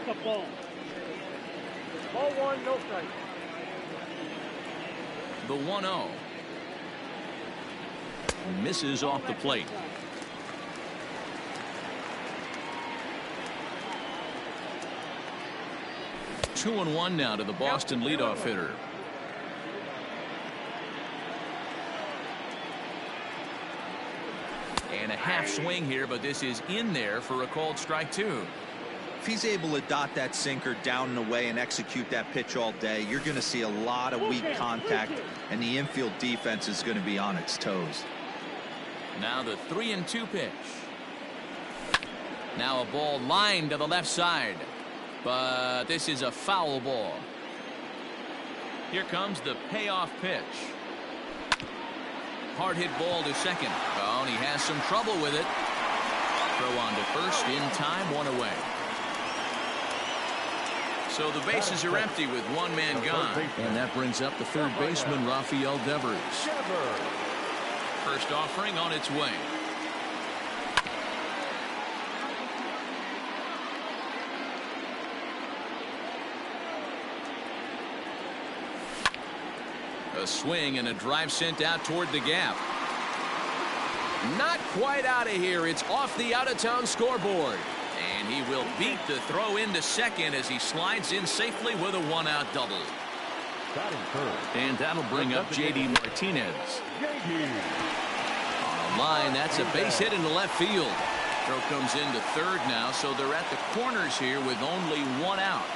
That's a ball. Ball one, no strike. The 1-0. Misses off the plate. 2-1 now to the Boston leadoff hitter. And a half swing here, but this is in there for a called strike two. If he's able to dot that sinker down and away and execute that pitch all day, you're going to see a lot of weak contact, and the infield defense is going to be on its toes. Now the 3-2 pitch. Now a ball lined to the left side, but this is a foul ball. Here comes the payoff pitch. Hard hit ball to second. Oh, and he has some trouble with it. Throw on to first in time, one away. So the bases are empty with one man gone. And that brings up the third baseman, Rafael Devers. First offering on its way. A swing and a drive sent out toward the gap. Not quite out of here. It's off the out-of-town scoreboard. And he will beat the throw into second as he slides in safely with a one-out double. And that'll bring up J.D. Martinez. On a line, that's a base hit into left field. Throw comes into third now, so they're at the corners here with only one out.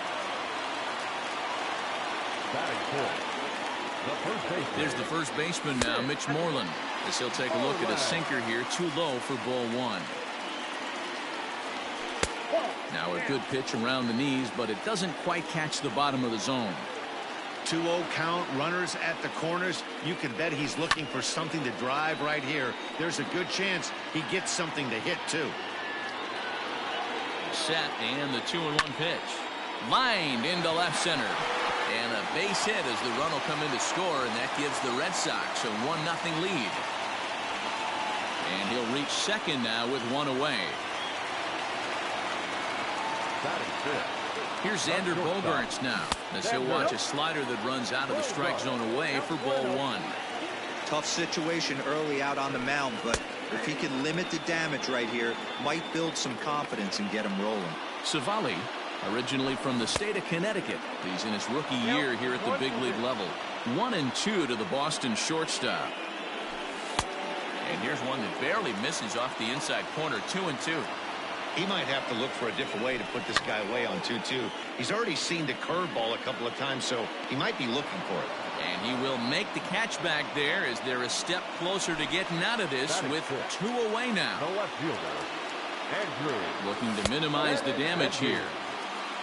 There's the first baseman now, Mitch Moreland, as he'll take a look at a sinker here, too low for ball one. Now a good pitch around the knees, but it doesn't quite catch the bottom of the zone. 2-0 count, runners at the corners. You can bet he's looking for something to drive right here. There's a good chance he gets something to hit too. Set, and the 2-1 pitch. Lined into left center. And a base hit as the run will come in to score, and that gives the Red Sox a 1-0 lead. And he'll reach second now with one away. Here's Xander Bogaerts now, as he'll watch a slider that runs out of the strike zone away for ball one. Tough situation early out on the mound, but if he can limit the damage right here, might build some confidence and get him rolling. Savali, originally from the state of Connecticut, he's in his rookie year here at the big league level. 1-2 to the Boston shortstop. And here's one that barely misses off the inside corner. 2-2. He might have to look for a different way to put this guy away on 2-2. He's already seen the curveball a couple of times, so he might be looking for it. And he will make the catch back there as they're a step closer to getting out of this with two away now. Looking to minimize the damage here.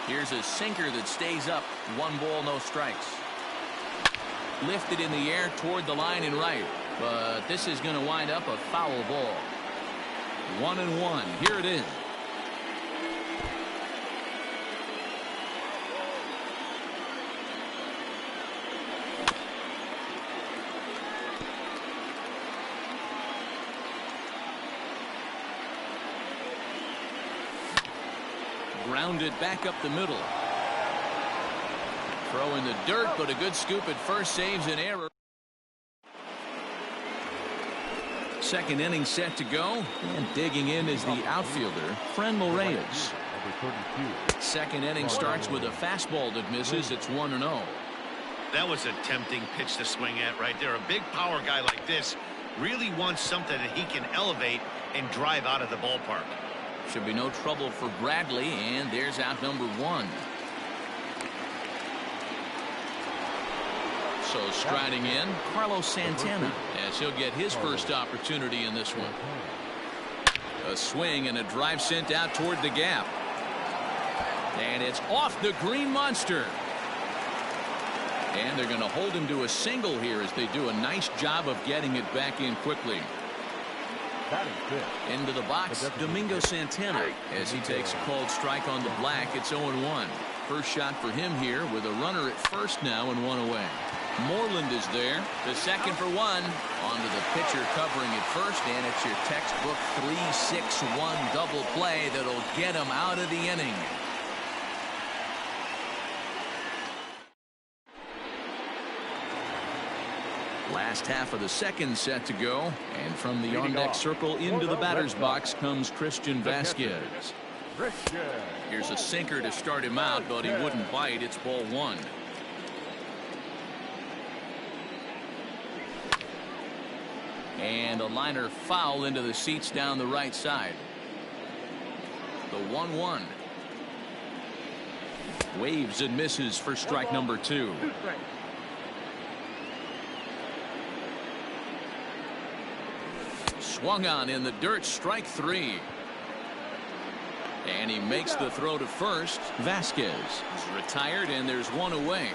Here's a sinker that stays up. 1 ball, no strikes. Lifted in the air toward the line and right. But this is going to wind up a foul ball. 1-1. Here it is. Grounded back up the middle. Throw in the dirt, but a good scoop at first saves an error. Second inning set to go, and digging in is the outfielder, Franmil Reyes. Second inning starts with a fastball that misses. It's 1-0. That was a tempting pitch to swing at right there. A big power guy like this really wants something that he can elevate and drive out of the ballpark. Should be no trouble for Bradley, and there's out number one. So striding in, Carlos Santana, as he'll get his first opportunity in this one. A swing and a drive sent out toward the gap. And it's off the green monster. And they're going to hold him to a single here as they do a nice job of getting it back in quickly. Into the box, Domingo Santana, as he takes a called strike on the black. It's 0-1. First shot for him here with a runner at first now and one away. Moreland is there. The second for one. Onto the pitcher covering at first, and it's your textbook 3-6-1 double play that'll get him out of the inning. Last half of the second set to go, and from the on-deck circle into the batter's box comes Christian Vasquez. Here's a sinker to start him out, but he wouldn't bite. It's ball one. And a liner foul into the seats down the right side. The 1-1. Waves and misses for strike number 2. Swung on in the dirt, strike 3. And he makes the throw to first. Vasquez is retired, and there's one away.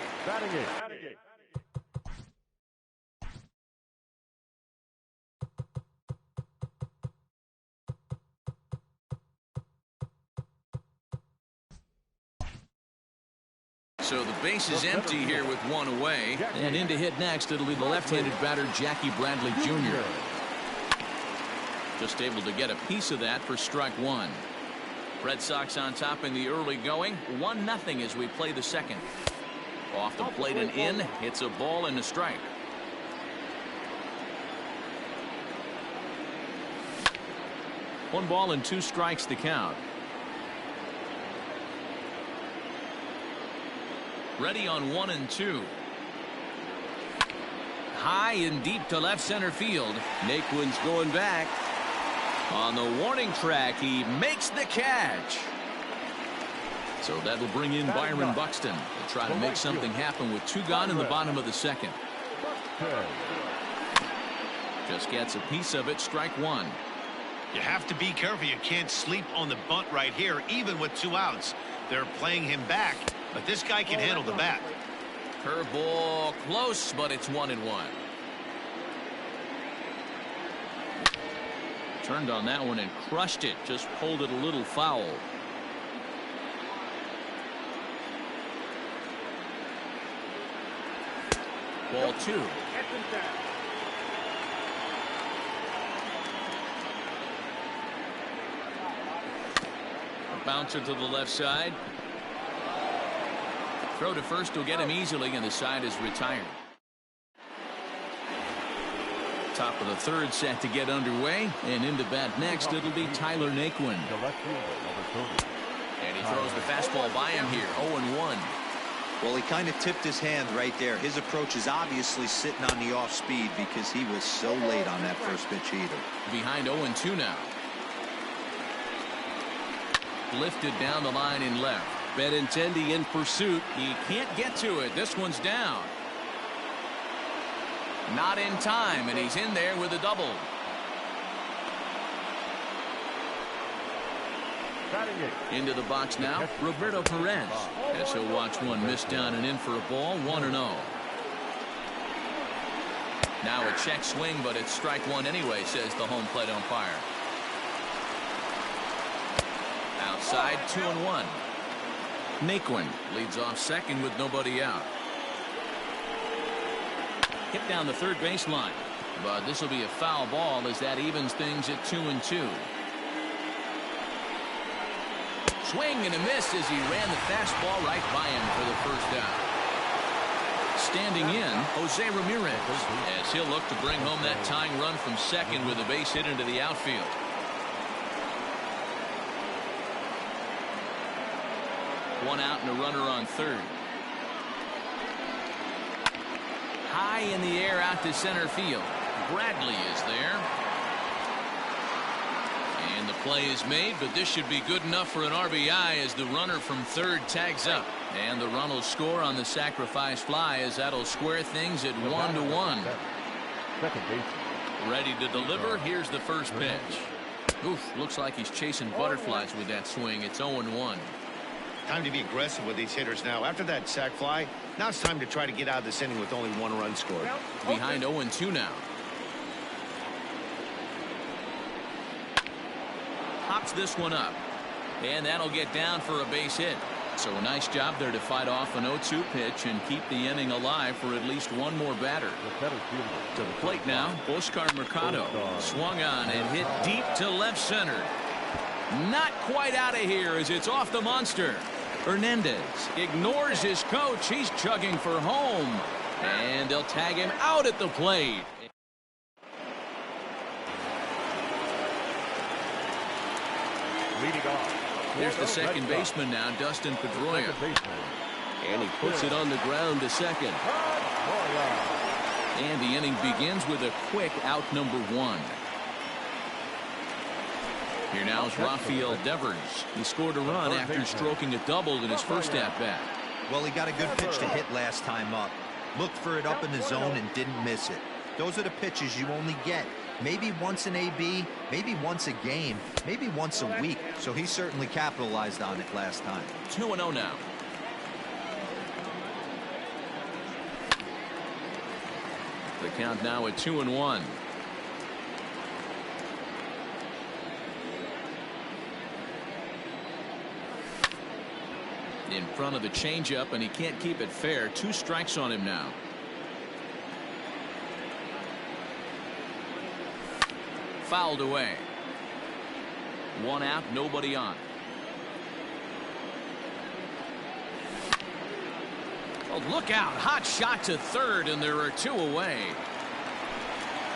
So the base is empty here with one away. And in to hit next, it'll be the left-handed batter, Jackie Bradley Jr. Just able to get a piece of that for strike 1. Red Sox on top in the early going. 1-0 as we play the second. Off the plate and in. It's a ball and a strike. One ball and 2 strikes to count. Ready on 1 and 2. High and deep to left center field. Naquin's going back. On the warning track, he makes the catch. So that'll bring in Byron Buxton to try to make something happen with 2 gone in the bottom of the second. Just gets a piece of it, strike 1. You have to be careful. You can't sleep on the bunt right here, even with 2 outs. They're playing him back, but this guy can handle the bat. Curveball close, but it's 1-1. Turned on that one and crushed it. Just pulled it a little foul. Ball 2. A bouncer to the left side. Throw to first will get him easily, and the side is retired. Top of the third set to get underway, and into bat next it'll be Tyler Naquin. And he throws the fastball by him here. 0-1. Well, he kind of tipped his hand right there. His approach is obviously sitting on the off speed because he was so late on that first pitch either. Behind 0-2 now. Lifted down the line in left. Benintendi in pursuit. He can't get to it. This one's down. Not in time, and he's in there with a double. Into the box now, Roberto Perez, as he'll watch one miss down and in for a ball. 1-0. Now a check swing, but it's strike 1 anyway, says the home plate umpire. Outside, 2-1. Naquin leads off second with nobody out. Hit down the third baseline, but this will be a foul ball as that evens things at 2-2. Swing and a miss as he ran the fastball right by him for the first out. Standing in, Jose Ramirez, as he'll look to bring home that tying run from second with a base hit into the outfield. One out and a runner on third. High in the air out to center field. Bradley is there. And the play is made, but this should be good enough for an RBI as the runner from third tags up. And the run will score on the sacrifice fly as that'll square things at 1-1. Ready to deliver. Here's the first pitch. Oof, looks like he's chasing butterflies with that swing. It's 0-1. Time to be aggressive with these hitters now. After that sac fly, now it's time to try to get out of this inning with only 1 run scored. Behind 0-2 now. Hops this one up. And that'll get down for a base hit. So a nice job there to fight off an 0-2 pitch and keep the inning alive for at least one more batter. To the plate now, Oscar Mercado. Swung on and hit deep to left center. Not quite out of here as it's off the monster. Hernandez ignores his coach. He's chugging for home. And they'll tag him out at the plate. Leading off. There's the second baseman now, Dustin Pedroia. And he puts it on the ground to second. And the inning begins with a quick out number 1. Here now is Rafael Devers. He scored a run after stroking a double in his first at-bat. Well, he got a good pitch to hit last time up. Looked for it up in the zone and didn't miss it. Those are the pitches you only get. Maybe once an AB, maybe once a game, maybe once a week. So he certainly capitalized on it last time. 2-0 now. The count now at 2-1. In front of the changeup, and he can't keep it fair. 2 strikes on him now. Fouled away. 1 out, nobody on. Oh, look out. Hot shot to third, and there are 2 away.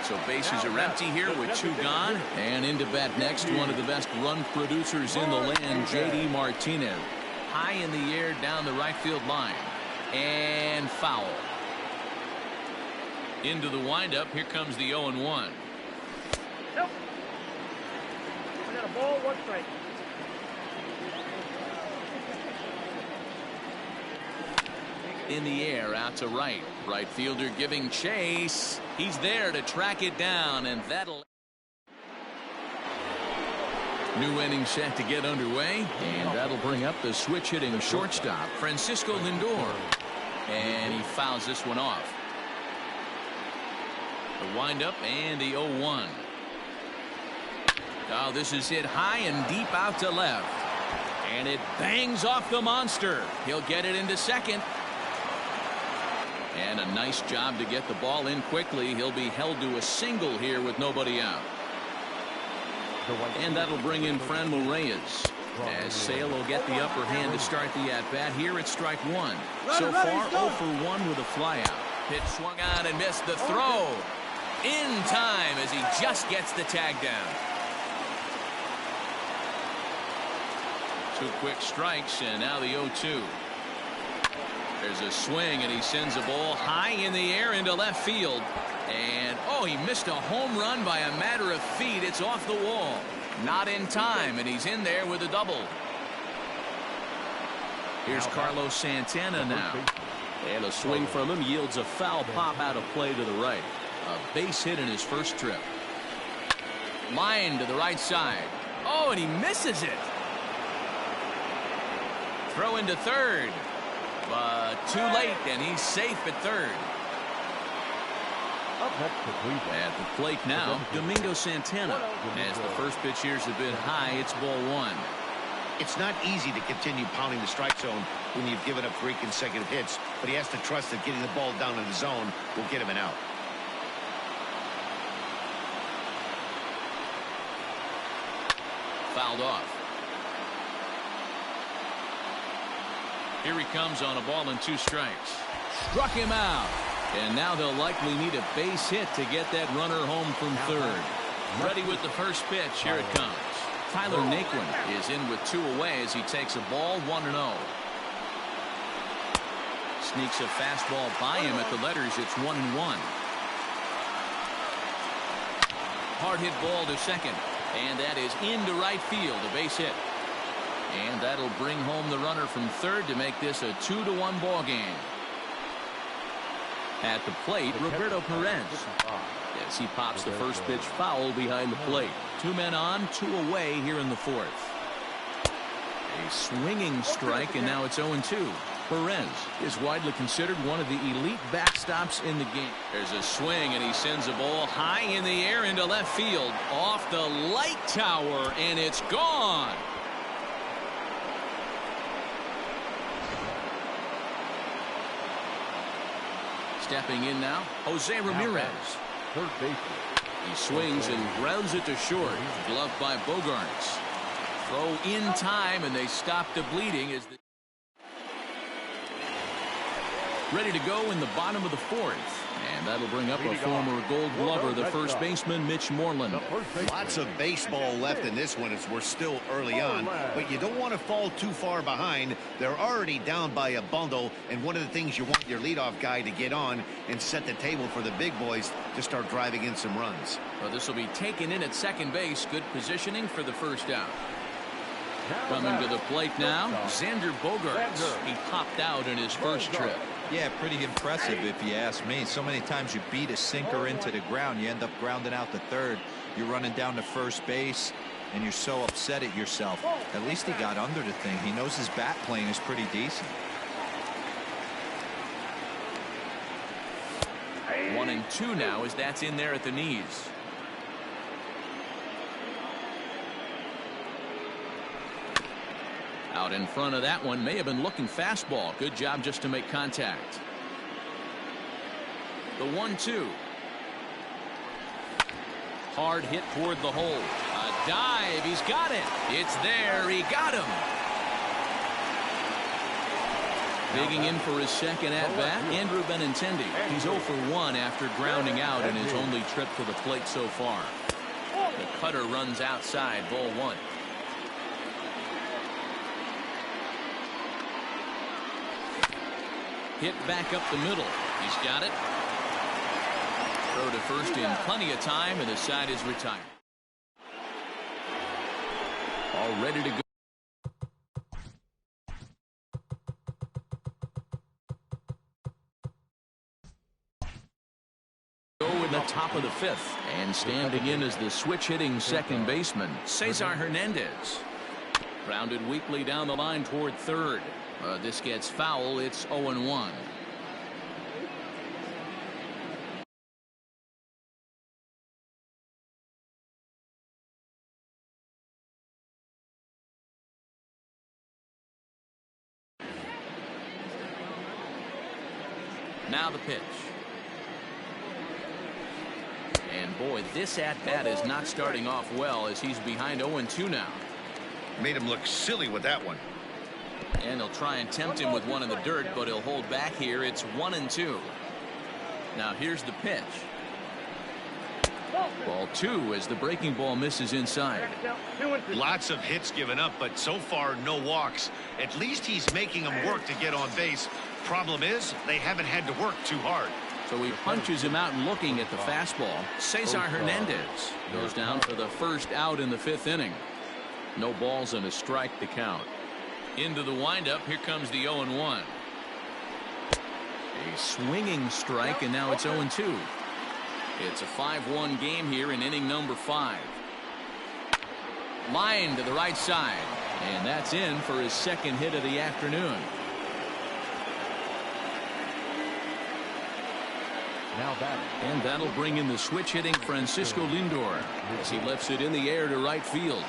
So bases are empty here with 2 gone. And into bat next, one of the best run producers in the land, J.D. Martinez. High in the air down the right field line. And foul. Into the windup. Here comes the 0-1. Nope. I got a ball, 1 strike. In the air out to right. Right fielder giving chase. He's there to track it down, and that'll. New inning set to get underway, and that'll bring up the switch hitting shortstop, Francisco Lindor. And he fouls this one off. The windup and the 0-1. Oh, this is hit high and deep out to left. And it bangs off the monster. He'll get it into second. And a nice job to get the ball in quickly. He'll be held to a single here with nobody out. And that'll bring in Franmil Reyes, as Sale will get the upper hand to start the at-bat. Here it's strike 1. So far 0 for 1 with a flyout. Pitch swung on and missed the throw. In time as he just gets the tag down. 2 quick strikes, and now the 0-2. There's a swing, and he sends a ball high in the air into left field. And, oh, he missed a home run by a matter of feet. It's off the wall. Not in time, and he's in there with a double. Here's Carlos Santana now. And a swing from him yields a foul pop out of play to the right. A base hit in his first trip. Line to the right side. Oh, and he misses it. Throw into third. But too late, and he's safe at third. At the plate now, Domingo Santana. As the first pitch here's a bit high, it's ball 1. It's not easy to continue pounding the strike zone when you've given up 3 consecutive hits, but he has to trust that getting the ball down in the zone will get him an out. Fouled off. Here he comes on a ball and 2 strikes. Struck him out. And now they'll likely need a base hit to get that runner home from third. Ready with the first pitch. Here it comes. Tyler Naquin is in with 2 away as he takes a ball 1-0. Sneaks a fastball by him at the letters. It's 1-1. Hard hit ball to second. And that is into right field. A base hit. And that'll bring home the runner from third to make this a 2-1 ball game. At the plate, Roberto Perez. As he pops the first pitch foul behind the plate. 2 men on, 2 away here in the 4th. A swinging strike, and now it's 0-2. Perez is widely considered one of the elite backstops in the game. There's a swing, and he sends a ball high in the air into left field. Off the light tower, and it's gone. Stepping in now, Jose Ramirez. Third base. He swings and grounds it to short. Gloved by Bogarts. Throw in time, and they stop the bleeding as the Ready to go in the bottom of the fourth. And that'll bring up a former Gold Glover, the first baseman, Mitch Moreland. Lots of baseball left in this one as we're still early on, but you don't want to fall too far behind. They're already down by a bundle, and one of the things you want your leadoff guy to get on and set the table for the big boys to start driving in some runs. Well, this will be taken in at second base. Good positioning for the first out. Coming to the plate now, Xander Bogaerts. He popped out in his first trip. Yeah, pretty impressive if you ask me. So many times you beat a sinker into the ground, you end up grounding out to third. You're running down to first base, and you're so upset at yourself. At least he got under the thing. He knows his bat playing is pretty decent. 1-2 now as that's in there at the knees. Out in front of that one, may have been looking fastball. Good job just to make contact. The 1-2. Hard hit toward the hole. A dive. He's got it. It's there. He got him. Digging in for his second at-bat, Andrew Benintendi. He's 0 for 1 after grounding out in his only trip to the plate so far. The cutter runs outside, ball 1. Hit back up the middle. He's got it. Throw to first in plenty of time, and the side is retired. All ready to go. In the top of the fifth, and standing in as the switch-hitting second baseman, Cesar Hernandez. Grounded weakly down the line toward third. This gets foul. It's 0-1. Now the pitch. And boy, this at-bat is not starting off well as he's behind 0-2 now. Made him look silly with that one. And he'll try and tempt him with one in the dirt, but he'll hold back here. It's 1-2. Now here's the pitch. Ball 2 as the breaking ball misses inside. Lots of hits given up, but so far no walks. At least he's making them work to get on base. Problem is, they haven't had to work too hard. So he punches him out looking at the fastball. Cesar Hernandez goes down for the first out in the fifth inning. No balls and a strike to count. Into the windup. Here comes the 0-1. A swinging strike, and now it's 0-2. It's a 5-1 game here in inning number 5. Line to the right side, and that's in for his second hit of the afternoon. Now batting. And that'll bring in the switch hitting Francisco Lindor as he lifts it in the air to right field.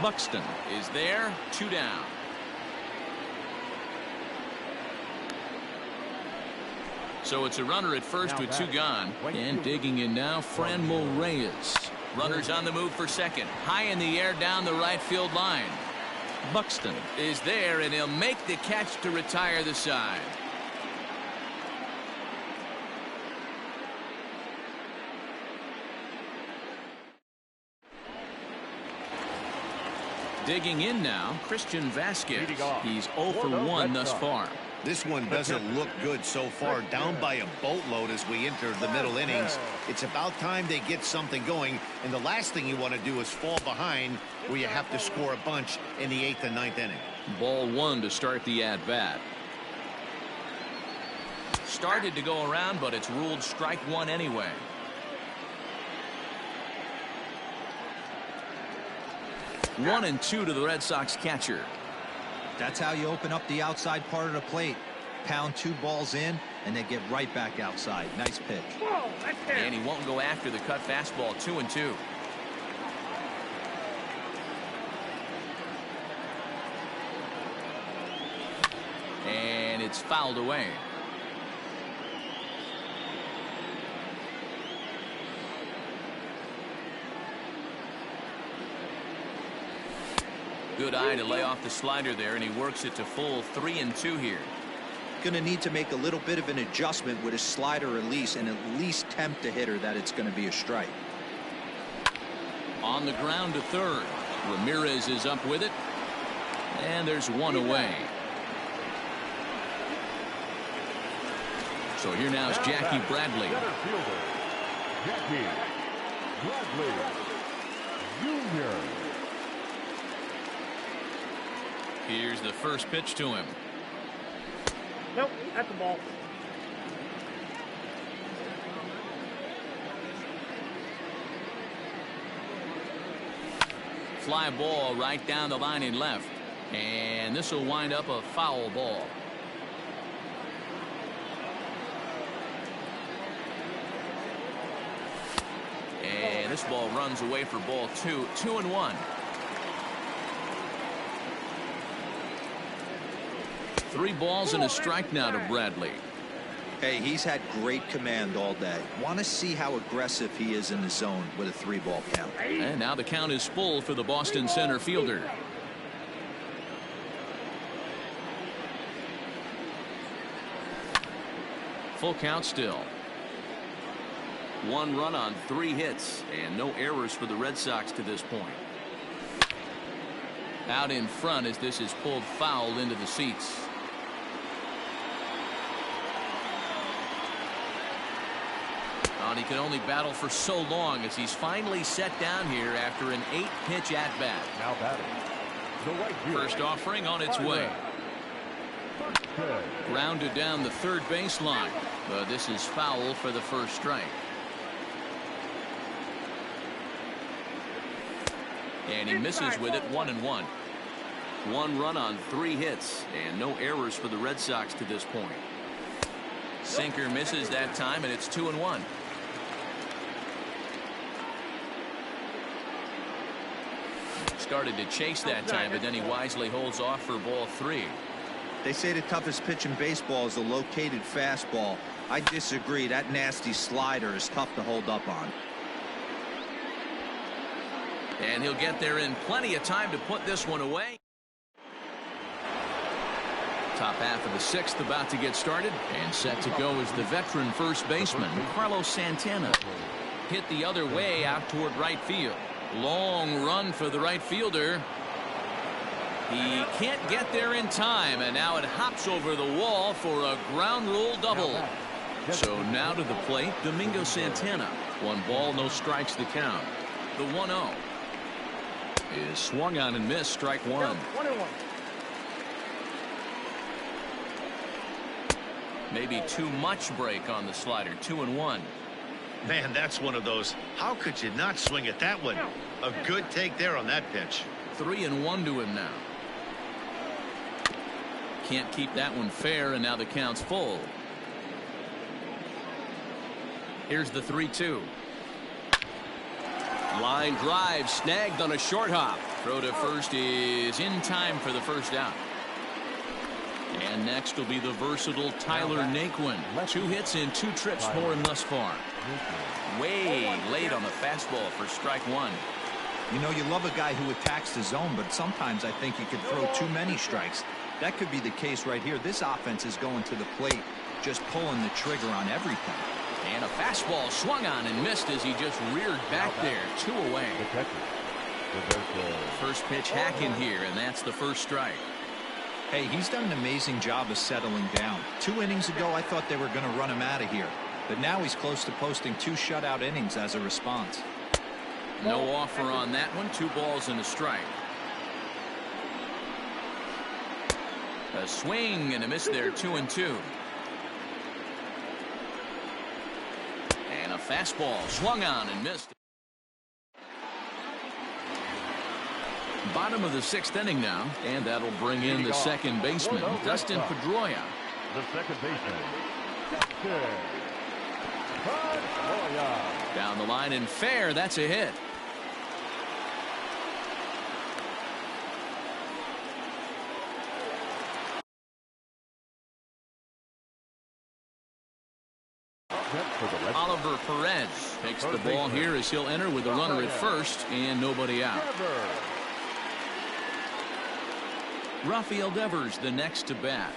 Buxton is there, 2 down. So it's a runner at first with 2 gone. And digging in now, Franmil Reyes. Runners on the move for second. High in the air down the right field line. Buxton is there, and he'll make the catch to retire the side. Digging in now, Christian Vasquez. He's 0 for 1 thus far. This one doesn't look good so far. Down by a boatload as we enter the middle innings. It's about time they get something going, and the last thing you want to do is fall behind where you have to score a bunch in the 8th and 9th inning. Ball 1 to start the at-bat. Started to go around, but it's ruled strike 1 anyway. One and 2 to the Red Sox catcher. That's how you open up the outside part of the plate. Pound 2 balls in, and then get right back outside. Nice pitch. And he won't go after the cut fastball. 2-2. And it's fouled away. Good eye to lay off the slider there, and he works it to full 3-2 here. Going to need to make a little bit of an adjustment with his slider release and at least tempt the hitter that it's going to be a strike. On the ground to third. Ramirez is up with it. And there's one away. So here now is Jackie Bradley. Center fielder, Jackie Bradley Jr. Here's the first pitch to him. Nope, at the ball. Fly ball right down the line in left. And this will wind up a foul ball. And this ball runs away for ball 2. 2-1. 3 balls and a strike now to Bradley. Hey, he's had great command all day. Want to see how aggressive he is in the zone with a 3-ball count. And now the count is full for the Boston center fielder. Full count still. 1 run on 3 hits and no errors for the Red Sox to this point. Out in front as this is pulled foul into the seats. And he can only battle for so long as he's finally set down here after an 8-pitch at-bat. Now batting, the right field. First offering on its way. Grounded down the third baseline, but this is foul for the first strike. And he misses with it. 1-1. 1 run on 3 hits and no errors for the Red Sox to this point. Sinker misses that time, and it's 2-1. Started to chase that time, but then he wisely holds off for ball 3. They say the toughest pitch in baseball is a located fastball. I disagree. That nasty slider is tough to hold up on. And he'll get there in plenty of time to put this one away. Top half of the 6th about to get started, and set to go is the veteran first baseman Carlos Santana. Hit the other way out toward right field. Long run for the right fielder. He can't get there in time, and now it hops over the wall for a ground rule double. So now to the plate, Domingo Santana. 1 ball, no strikes to count. The 1-0 is swung on and missed. Strike 1. 1-1. Maybe too much break on the slider. 2-1. Man, that's one of those. How could you not swing at that one? A good take there on that pitch. 3-1 to him now. Can't keep that one fair, and now the count's full. Here's the 3-2. Line drive snagged on a short hop. Throw to first is in time for the first out. And next will be the versatile Tyler Naquin. 2 hits in 2 trips for him thus far. Way late on the fastball for strike 1. You know, you love a guy who attacks the zone, but sometimes I think you could throw too many strikes. That could be the case right here. This offense is going to the plate, just pulling the trigger on everything. And a fastball swung on and missed as he just reared back there. 2 away. First pitch hacking here, and that's the first strike. Hey, he's done an amazing job of settling down. 2 innings ago, I thought they were going to run him out of here. But now he's close to posting 2 shutout innings as a response. No offer on that one. 2 balls and a strike. A swing and a miss there. 2-2. And a fastball swung on and missed. Bottom of the 6th inning now, and that'll bring in the second baseman, Dustin Pedroia. The second baseman, Dustin Pedroia. Down the line and fair. That's a hit. Oliver Perez takes the ball here as he'll enter with a runner at first and nobody out. Rafael Devers the next to bat.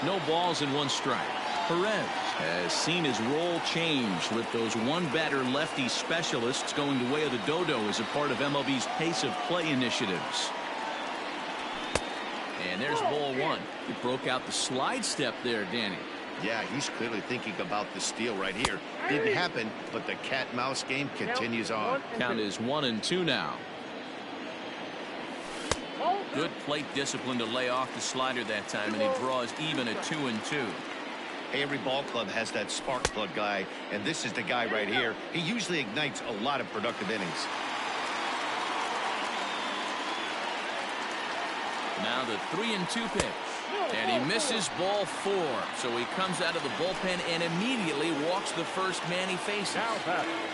No balls and one strike. Perez has seen his role change with those one-batter lefty specialists going the way of the dodo as a part of MLB's pace of play initiatives. And there's ball one. He broke out the slide step there, Danny. Yeah, he's clearly thinking about the steal right here. Didn't happen, but the cat-mouse game continues on. Count is 1-2 now. Good plate discipline to lay off the slider that time, and he draws even at 2-2. Every ball club has that spark plug guy, and this is the guy right here. He usually ignites a lot of productive innings. Now the 3-2 pitch. And he misses ball 4. So he comes out of the bullpen and immediately walks the first man he faces.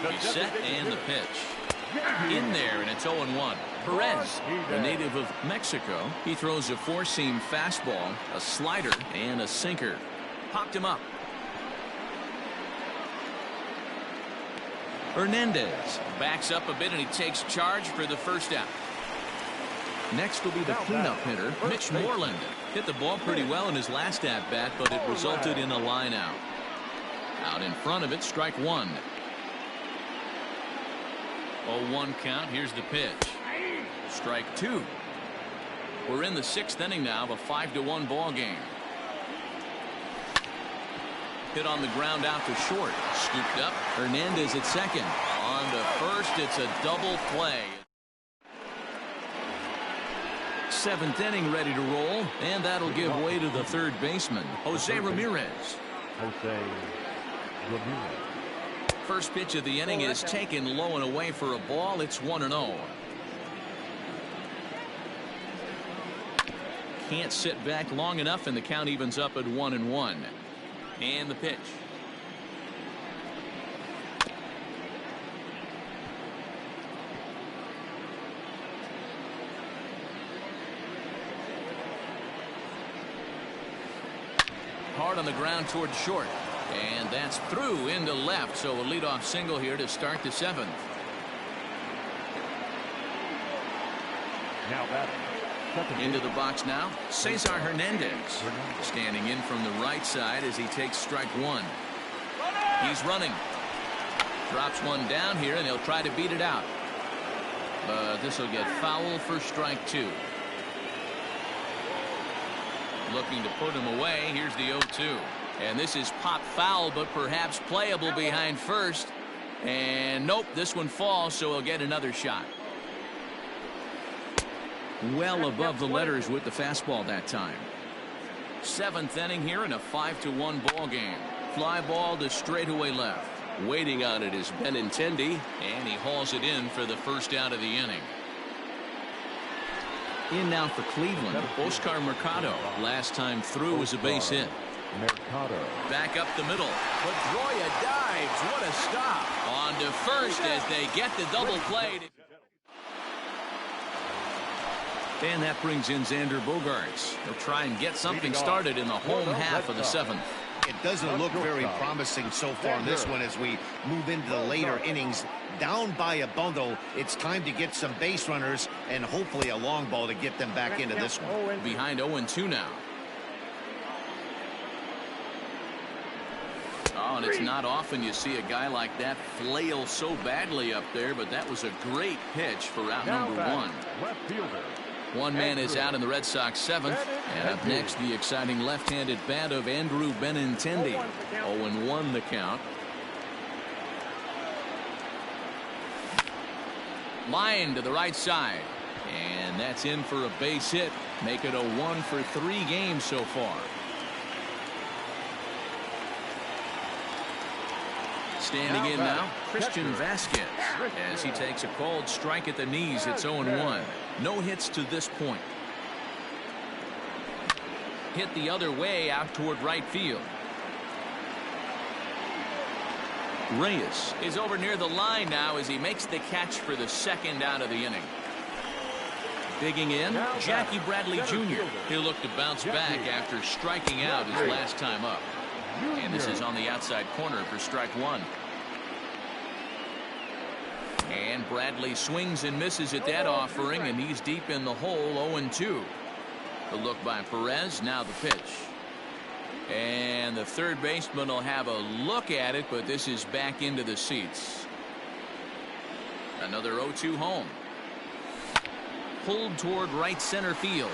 He's set and the pitch. In there, and it's 0-1. Perez, a native of Mexico. He throws a four-seam fastball, a slider, and a sinker. Popped him up. Hernandez backs up a bit and he takes charge for the first out. Next will be the cleanup hitter, Mitch Moreland. Hit the ball pretty well in his last at-bat, but it resulted in a line out. Out in front of it, strike one. 0-1 count. Here's the pitch. Strike two. We're in the 6th inning now of a 5-1 ball game. Hit on the ground out to short. Scooped up. Hernandez at second. On to first. It's a double play. 7th inning ready to roll, and that'll give way to the third baseman, Jose Ramirez. First pitch of the inning is taken low and away for a ball. It's 1-0. Can't sit back long enough, and the count evens up at 1-1. And the pitch. Hard on the ground toward short, and that's through into left. So a leadoff single here to start the 7th. Now that into the box now, Cesar Hernandez standing in from the right side as he takes strike one. He's running. Drops one down here, and he'll try to beat it out. But this will get foul for strike two. Looking to put him away. Here's the 0-2. And this is pop foul, but perhaps playable behind first. And nope, this one falls, so he'll get another shot. Well above the letters with the fastball that time. 7th inning here in a 5-1 ball game. Fly ball to straightaway left. Waiting on it is Benintendi, and he hauls it in for the first out of the inning. In now for Cleveland, Oscar Mercado. Last time through was a base hit. Back up the middle. Pedroia dives. What a stop. On to first as they get the double play. And that brings in Xander Bogaerts. He'll try and get something started in the home half of the 7th. It doesn't look very promising so far in this one as we move into the later innings. Down by a bundle, it's time to get some base runners and hopefully a long ball to get them back into this one. Behind 0-2 now. Oh, and it's not often you see a guy like that flail so badly up there, but that was a great pitch for out number one. One man is out in the Red Sox 7th. And up next, the exciting left-handed bat of Andrew Benintendi. 0-1 the count. Line to the right side. And that's in for a base hit. Make it a 1 for 3 games so far. Standing in now, Christian Vasquez. As he takes a called strike at the knees, it's 0-1. No hits to this point. Hit the other way out toward right field. Reyes is over near the line now as he makes the catch for the second out of the inning. Digging in, Jackie Bradley Jr. He'll look to bounce back after striking out his last time up. And this is on the outside corner for strike one. And Bradley swings and misses at that offering, and he's deep in the hole. 0-2. The look by Perez. Now the pitch. And the third baseman will have a look at it, but this is back into the seats. Another 0-2 home. Pulled toward right center field.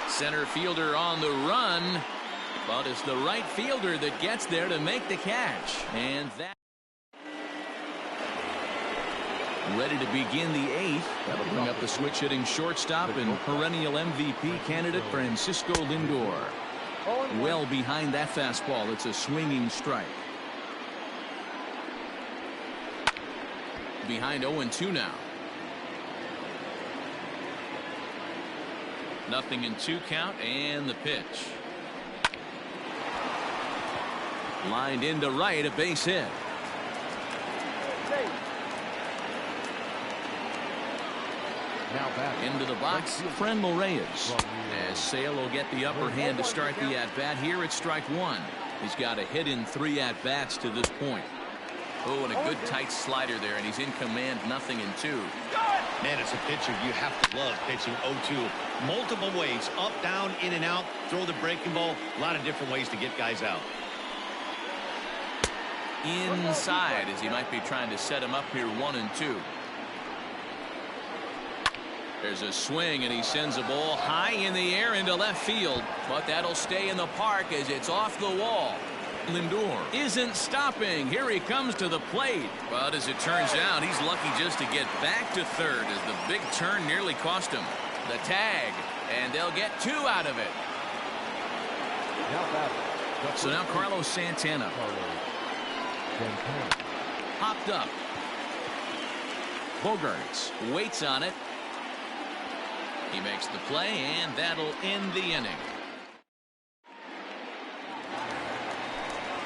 Center fielder on the run, but it's the right fielder that gets there to make the catch. And that ready to begin the 8th. That'll bring up the switch hitting shortstop and perennial MVP candidate Francisco Lindor. Well behind that fastball. It's a swinging strike. Behind 0-2 now. Nothing in 2 count, and the pitch. Lined into right, a base hit. Now back into the box, Franmil Reyes. As Sale will get the upper hand to start the at-bat. Here it's strike 1. He's got a hit in 3 at-bats to this point. Oh, and a good tight slider there, and he's in command, nothing in 2. Man, as a pitcher, you have to love pitching 0-2. Multiple ways, up, down, in and out, throw the breaking ball. A lot of different ways to get guys out. Inside, as he might be trying to set him up here, 1-2. There's a swing, and he sends a ball high in the air into left field, but that'll stay in the park as it's off the wall. Lindor isn't stopping. Here he comes to the plate. But as it turns out, he's lucky just to get back to third as the big turn nearly cost him. The tag, and they'll get 2 out of it. So now Carlos Santana. Hopped up. Bogarts waits on it. He makes the play, and that'll end the inning.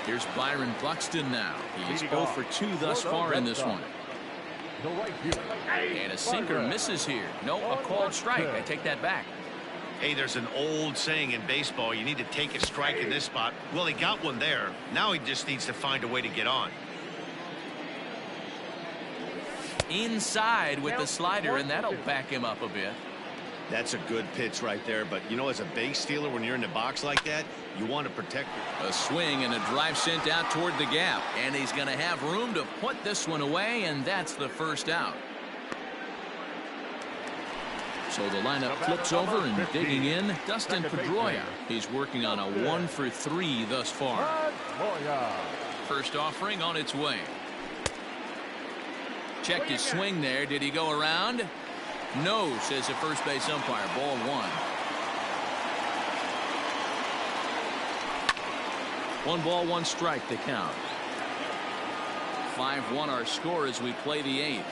Here's Byron Buxton now. He's 0 for 2 thus far in this one. And a sinker misses here. No, a called strike. I take that back. Hey, there's an old saying in baseball, you need to take a strike in this spot. Well, he got one there. Now he just needs to find a way to get on. Inside with the slider, and that'll back him up a bit. That's a good pitch right there, but you know, as a base stealer, when you're in the box like that, you want to protect it. A swing and a drive sent out toward the gap, and he's going to have room to put this one away, and that's the first out. So the lineup flips over, and digging in, Dustin Pedroia. He's working on a 1 for 3 thus far. First offering on its way. Check his swing there. Did he go around? No, says the first base umpire. Ball 1. 1 ball, 1 strike to count. 5-1 our score as we play the 8th.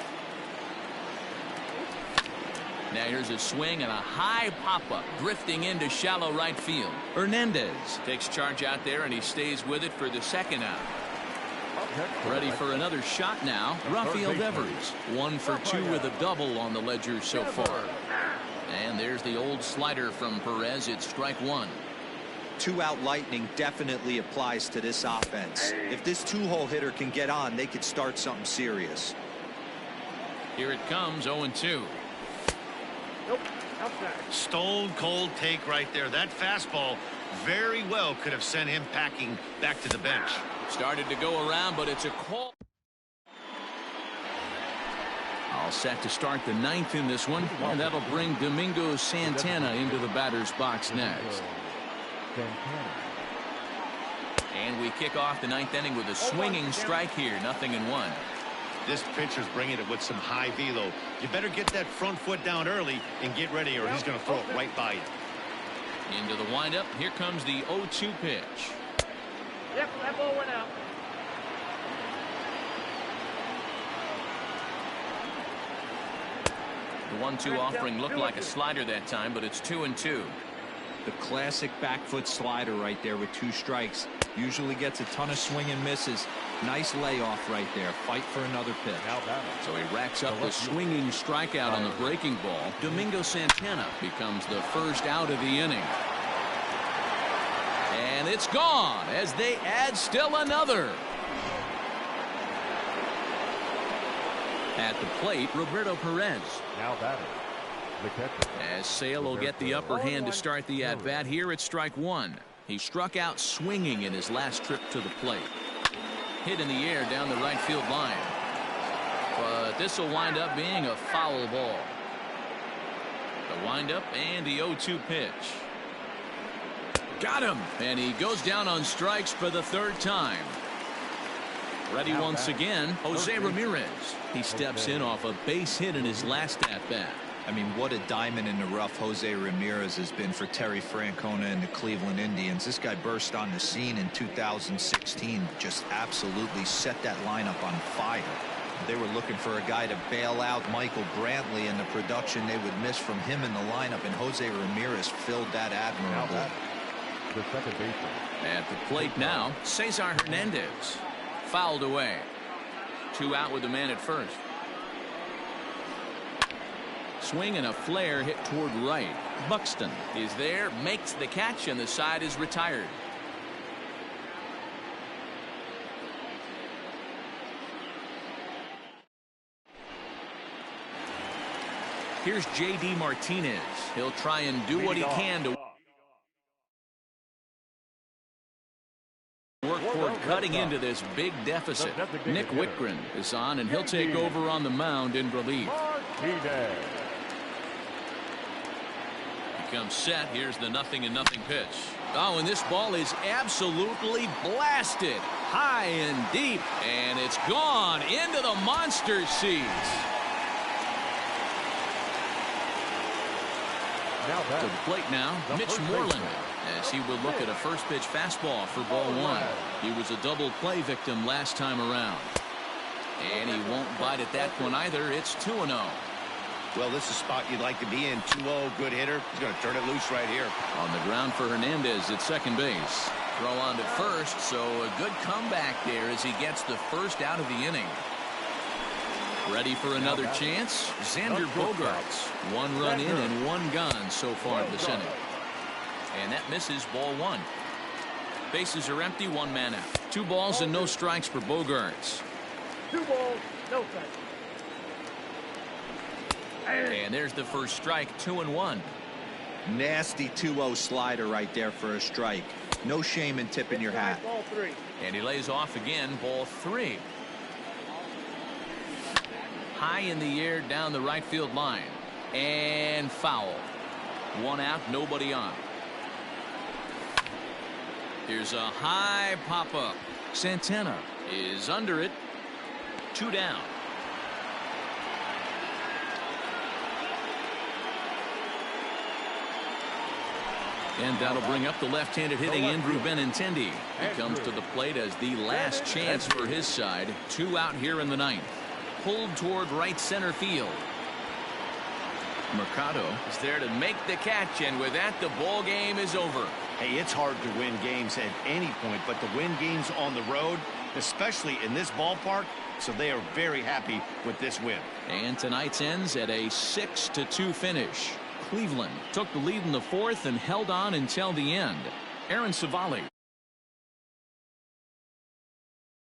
Now here's a swing and a high pop-up drifting into shallow right field. Hernandez takes charge out there, and he stays with it for the second out. Ready for another shot now. Rafael Devers 1 for 2 with a double on the ledger so far. And there's the old slider from Perez. It's strike 1. 2-out lightning definitely applies to this offense. If this 2-hole hitter can get on, they could start something serious. Here it comes, 0-2. Nope. Outside. Stone cold take right there. That fastball very well could have sent him packing back to the bench. Started to go around, but it's a call. All set to start the 9th in this one, and that'll bring Domingo Santana into the batter's box next. And we kick off the 9th inning with a swinging strike here. 0-1. This pitcher's bringing it with some high velo. You better get that front foot down early and get ready, or he's going to throw it right by you. Into the windup. Here comes the 0-2 pitch. Yep, that ball went out. The 1-2 offering looked like a slider that time, but it's 2-2. The classic back foot slider right there with 2 strikes. Usually gets a ton of swing and misses. Nice layoff right there. Fight for another pitch. So he racks up the swinging strikeout on the breaking ball. Domingo Santana becomes the first out of the inning. And it's gone as they add still another. At the plate, Roberto Perez. Now batting, the catcher. As Sale will get the upper hand to start the at-bat. Here it's strike 1. He struck out swinging in his last trip to the plate. Hit in the air down the right field line. But this will wind up being a foul ball. The windup and the 0-2 pitch. Got him. And he goes down on strikes for the third time. Ready once again, Jose Ramirez. He steps in off a base hit in his last at-bat. I mean, what a diamond in the rough Jose Ramirez has been for Terry Francona and the Cleveland Indians. This guy burst on the scene in 2016, just absolutely set that lineup on fire. They were looking for a guy to bail out Michael Brantley, and the production they would miss from him in the lineup, and Jose Ramirez filled that admirably. The second baseman. At the plate now, Cesar Hernandez. Fouled away. 2 out with the man at first. Swing and a flare hit toward right. Buxton is there, makes the catch, and the side is retired. Here's J.D. Martinez. He'll try and do what he can to work toward cutting into this big deficit. Nick Whitgren is on, and he'll take over on the mound in relief. He comes set. Here's the 0-0 pitch. Oh, and this ball is absolutely blasted high and deep, and it's gone into the monster seats. To the plate now, Mitch Moreland, as he will look at a first pitch fastball for ball 1. He was a double play victim last time around. And he won't bite at that one either. It's 2-0. Well, this is a spot you'd like to be in. 2-0, good hitter. He's going to turn it loose right here. On the ground for Hernandez at second base. Throw on to first, so a good comeback there as he gets the first out of the inning. Ready for another chance? Xander Bogaerts. 1 run in and 1 gone so far this inning. And that misses ball 1. Bases are empty, 1 man out. 2 balls and no strikes for Bogaerts. 2 balls, no strikes. And there's the first strike, 2-1. Nasty 2-0 slider right there for a strike. No shame in tipping your hat. Ball 3. And he lays off again, ball 3. High in the air down the right field line. And foul. 1 out, nobody on. Here's a high pop-up. Santana is under it. 2 down. And that'll bring up the left-handed hitting Andrew Benintendi. He comes to the plate as the last chance for his side. 2 out here in the 9th. Pulled toward right center field. Mercado is there to make the catch, and with that, the ball game is over. Hey, it's hard to win games at any point, but to win games on the road, especially in this ballpark, so they are very happy with this win. And tonight's ends at a 6-2 finish. Cleveland took the lead in the 4th and held on until the end. Aaron Savali.